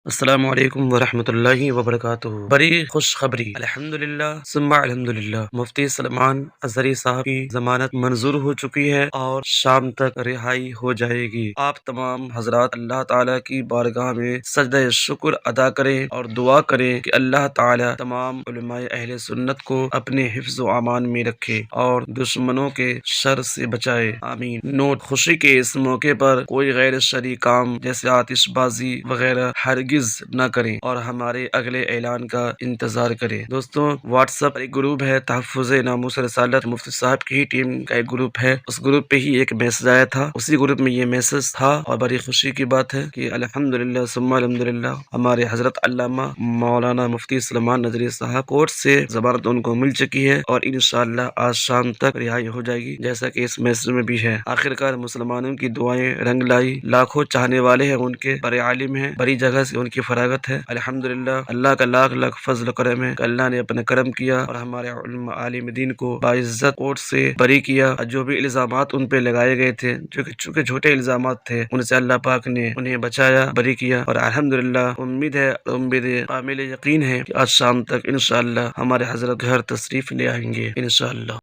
السلام علیکم ورحمۃ اللہ وبرکاتہ۔ بڑی خوشخبری، الحمدللہ ثم الحمدللہ، مفتی سلمان اظہری صاحب کی ضمانت منظور ہو چکی ہے اور شام تک رہائی ہو جائے گی۔ آپ تمام حضرات اللہ تعالیٰ کی بارگاہ میں سجدہ شکر ادا کریں اور دعا کریں کہ اللہ تعالیٰ تمام علماء اہل سنت کو اپنے حفظ و امان میں رکھے اور دشمنوں کے شر سے بچائے، آمین۔ نوٹ: خوشی کے اس موقع پر کوئی غیر شرعی کام جیسے آتش بازی وغیرہ ہرگز نہ کریں اور ہمارے اگلے اعلان کا انتظار کریں۔ دوستوں، واٹس ایپ ایک گروپ ہے، تحفظ ناموس رسالت مفتی صاحب کی ہی ٹیم کا ایک گروپ ہے۔ اس گروپ پہ ہی ایک میسج آیا تھا، اسی گروپ میں یہ میسج تھا، اور بڑی خوشی کی بات ہے کہ الحمدللہ ثم الحمدللہ ہمارے حضرت علامہ مولانا مفتی سلمان اظہری صاحب کورٹ سے ضمانت ان کو مل چکی ہے اور انشاءاللہ آج شام تک رہائی ہو جائے گی، جیسا کہ اس میسج میں بھی ہے۔ آخرکار مسلمانوں کی دعائیں رنگ لائی، لاکھوں چاہنے والے ہیں ان کے، بڑے عالم ہیں، بڑی جگہ سے ان کی فراغت ہے۔ الحمدللہ اللہ کا لاکھ لاکھ فضل و کرم ہے کہ اللہ نے اپنا کرم کیا اور ہمارے علماء عالم دین کو باعزت کورٹ سے بری کیا، اور جو بھی الزامات ان پہ لگائے گئے تھے، جو کہ چونکہ جھوٹے الزامات تھے، ان سے اللہ پاک نے انہیں بچایا، بری کیا، اور الحمدللہ امید قابل یقین ہے کہ آج شام تک انشاءاللہ ہمارے حضرت گھر تشریف لے آئیں گے انشاءاللہ۔